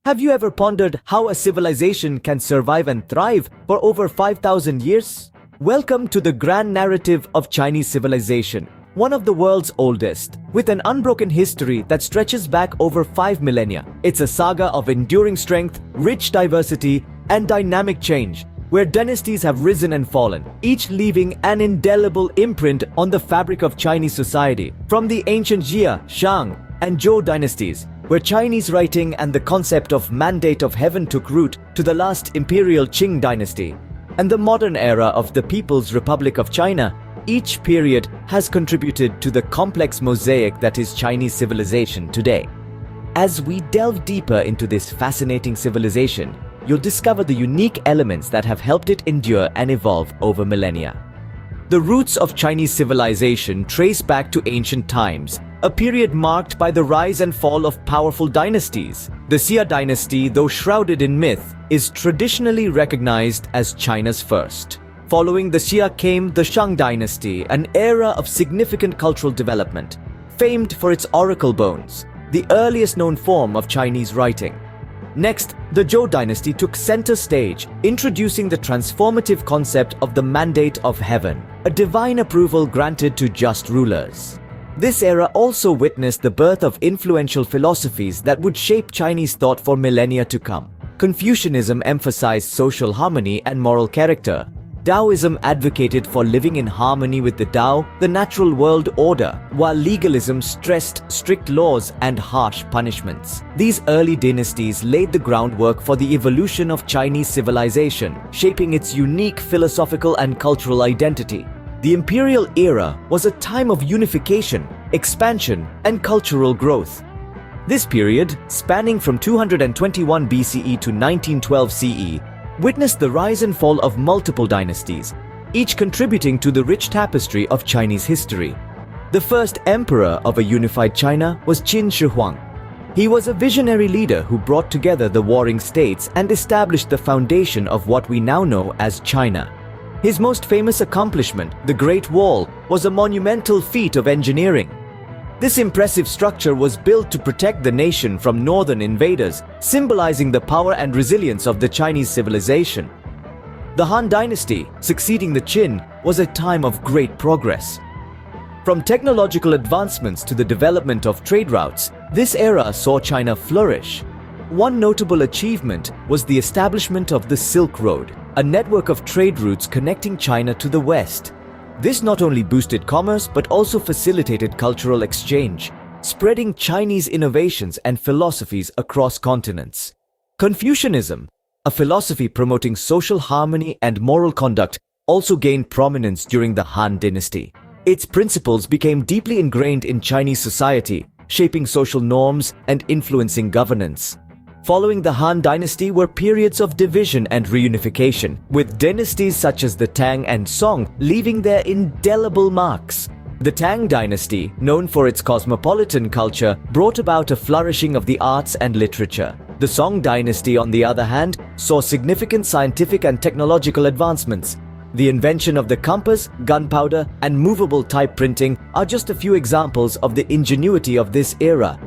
Have you ever pondered how a civilization can survive and thrive for over 5,000 years? Welcome to the grand narrative of Chinese civilization, one of the world's oldest, with an unbroken history that stretches back over 5 millennia. It's a saga of enduring strength, rich diversity, and dynamic change, where dynasties have risen and fallen, each leaving an indelible imprint on the fabric of Chinese society. From the ancient Jia, Shang, and Zhou dynasties, where Chinese writing and the concept of mandate of heaven took root, to the last imperial Qing dynasty, and the modern era of the People's Republic of China, each period has contributed to the complex mosaic that is Chinese civilization today. As we delve deeper into this fascinating civilization, you'll discover the unique elements that have helped it endure and evolve over millennia. The roots of Chinese civilization trace back to ancient times, a period marked by the rise and fall of powerful dynasties. The Xia dynasty, though shrouded in myth, is traditionally recognized as China's first. Following the Xia came the Shang dynasty, an era of significant cultural development, famed for its oracle bones, the earliest known form of Chinese writing. Next, the Zhou dynasty took center stage, introducing the transformative concept of the mandate of heaven, a divine approval granted to just rulers. This era also witnessed the birth of influential philosophies that would shape Chinese thought for millennia to come. Confucianism emphasized social harmony and moral character. Taoism advocated for living in harmony with the Tao, the natural world order, while legalism stressed strict laws and harsh punishments. These early dynasties laid the groundwork for the evolution of Chinese civilization, shaping its unique philosophical and cultural identity. The imperial era was a time of unification, expansion, and cultural growth. This period, spanning from 221 BCE to 1912 CE, witnessed the rise and fall of multiple dynasties, each contributing to the rich tapestry of Chinese history. The first emperor of a unified China was Qin Shi Huang. He was a visionary leader who brought together the warring states and established the foundation of what we now know as China. His most famous accomplishment, the Great Wall, was a monumental feat of engineering. This impressive structure was built to protect the nation from northern invaders, symbolizing the power and resilience of the Chinese civilization. The Han Dynasty, succeeding the Qin, was a time of great progress. From technological advancements to the development of trade routes, this era saw China flourish. One notable achievement was the establishment of the Silk Road, a network of trade routes connecting China to the West. This not only boosted commerce but also facilitated cultural exchange, spreading Chinese innovations and philosophies across continents. Confucianism, a philosophy promoting social harmony and moral conduct, also gained prominence during the Han Dynasty. Its principles became deeply ingrained in Chinese society, shaping social norms and influencing governance. Following the Han Dynasty were periods of division and reunification, with dynasties such as the Tang and Song leaving their indelible marks. The Tang Dynasty, known for its cosmopolitan culture, brought about a flourishing of the arts and literature. The Song Dynasty, on the other hand, saw significant scientific and technological advancements. The invention of the compass, gunpowder, and movable type printing are just a few examples of the ingenuity of this era.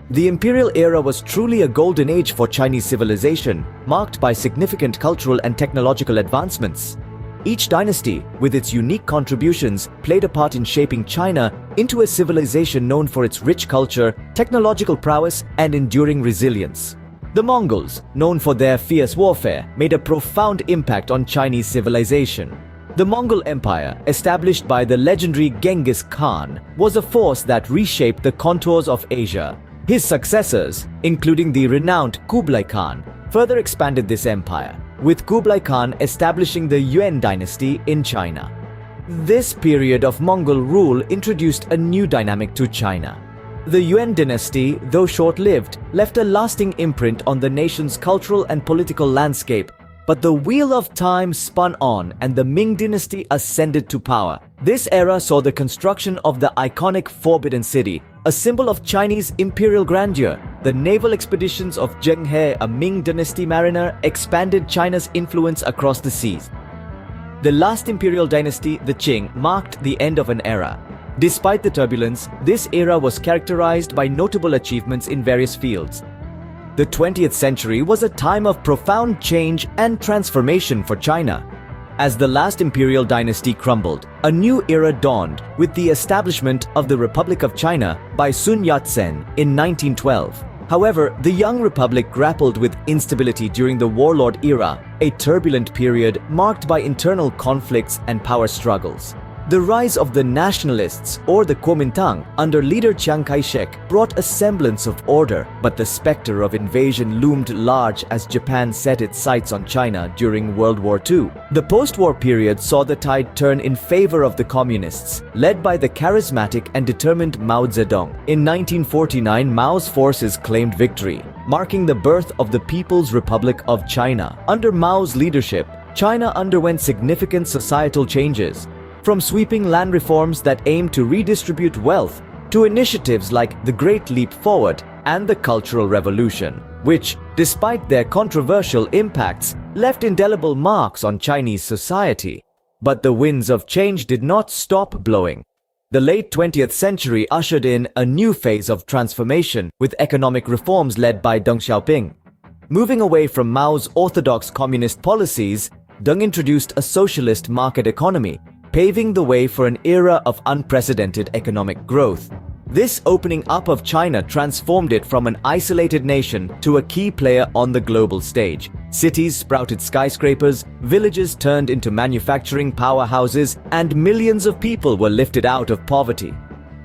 The imperial era was truly a golden age for Chinese civilization, marked by significant cultural and technological advancements. Each dynasty, with its unique contributions, played a part in shaping China into a civilization known for its rich culture, technological prowess, and enduring resilience. The Mongols, known for their fierce warfare, made a profound impact on Chinese civilization. The Mongol Empire, established by the legendary Genghis Khan, was a force that reshaped the contours of Asia. His successors, including the renowned Kublai Khan, further expanded this empire, with Kublai Khan establishing the Yuan dynasty in China. This period of Mongol rule introduced a new dynamic to China. The Yuan dynasty, though short-lived, left a lasting imprint on the nation's cultural and political landscape. But the wheel of time spun on and the Ming dynasty ascended to power. This era saw the construction of the iconic Forbidden City, a symbol of Chinese imperial grandeur. The naval expeditions of Zheng He, a Ming dynasty mariner, expanded China's influence across the seas. The last imperial dynasty, the Qing, marked the end of an era. Despite the turbulence, this era was characterized by notable achievements in various fields. The 20th century was a time of profound change and transformation for China. As the last imperial dynasty crumbled, a new era dawned with the establishment of the Republic of China by Sun Yat-sen in 1912. However, the young republic grappled with instability during the warlord era, a turbulent period marked by internal conflicts and power struggles. The rise of the nationalists, or the Kuomintang, under leader Chiang Kai-shek brought a semblance of order, but the specter of invasion loomed large as Japan set its sights on China during World War II. The post-war period saw the tide turn in favor of the communists, led by the charismatic and determined Mao Zedong. In 1949, Mao's forces claimed victory, marking the birth of the People's Republic of China. Under Mao's leadership, China underwent significant societal changes, from sweeping land reforms that aimed to redistribute wealth to initiatives like the Great Leap Forward and the Cultural Revolution, which, despite their controversial impacts, left indelible marks on Chinese society. But the winds of change did not stop blowing. The late 20th century ushered in a new phase of transformation with economic reforms led by Deng Xiaoping. Moving away from Mao's orthodox communist policies, Deng introduced a socialist market economy, paving the way for an era of unprecedented economic growth. This opening up of China transformed it from an isolated nation to a key player on the global stage. Cities sprouted skyscrapers, villages turned into manufacturing powerhouses, and millions of people were lifted out of poverty.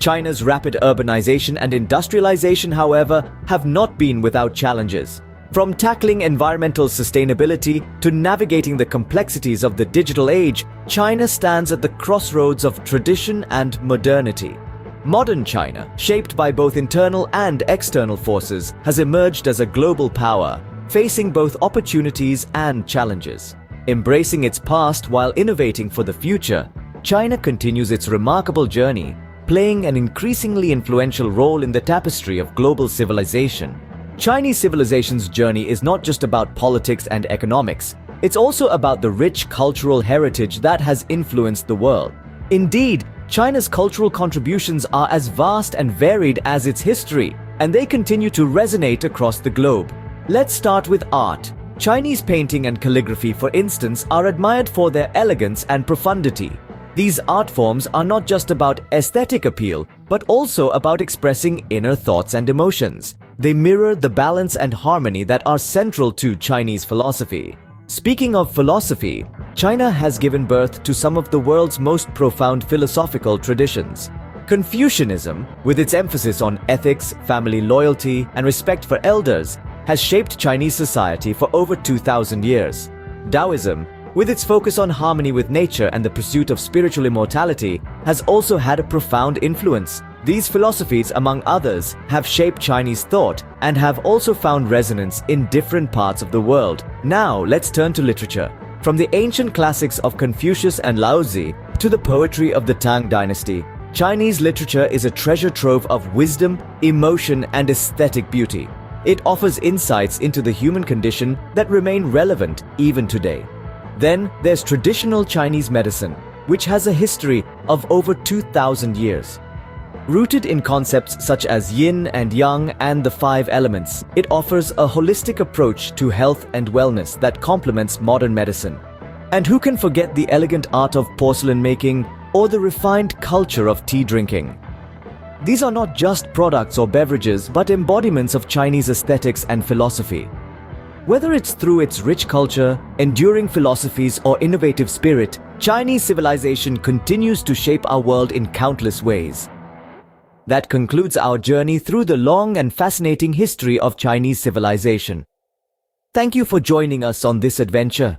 China's rapid urbanization and industrialization, however, have not been without challenges. From tackling environmental sustainability to navigating the complexities of the digital age, China stands at the crossroads of tradition and modernity. Modern China, shaped by both internal and external forces, has emerged as a global power, facing both opportunities and challenges. Embracing its past while innovating for the future, China continues its remarkable journey, playing an increasingly influential role in the tapestry of global civilization. Chinese civilization's journey is not just about politics and economics, it's also about the rich cultural heritage that has influenced the world. Indeed, China's cultural contributions are as vast and varied as its history, and they continue to resonate across the globe. Let's start with art. Chinese painting and calligraphy, for instance, are admired for their elegance and profundity. These art forms are not just about aesthetic appeal, but also about expressing inner thoughts and emotions. They mirror the balance and harmony that are central to Chinese philosophy. Speaking of philosophy, China has given birth to some of the world's most profound philosophical traditions. Confucianism, with its emphasis on ethics, family loyalty, and respect for elders, has shaped Chinese society for over 2,000 years. Taoism, with its focus on harmony with nature and the pursuit of spiritual immortality, has also had a profound influence. These philosophies, among others, have shaped Chinese thought and have also found resonance in different parts of the world. Now, let's turn to literature. From the ancient classics of Confucius and Laozi to the poetry of the Tang dynasty, Chinese literature is a treasure trove of wisdom, emotion, and aesthetic beauty. It offers insights into the human condition that remain relevant even today. Then there's traditional Chinese medicine, which has a history of over 2,000 years. Rooted in concepts such as yin and yang and the five elements, it offers a holistic approach to health and wellness that complements modern medicine. And who can forget the elegant art of porcelain making or the refined culture of tea drinking? These are not just products or beverages, but embodiments of Chinese aesthetics and philosophy. Whether it's through its rich culture, enduring philosophies, or innovative spirit, Chinese civilization continues to shape our world in countless ways. That concludes our journey through the long and fascinating history of Chinese civilization. Thank you for joining us on this adventure.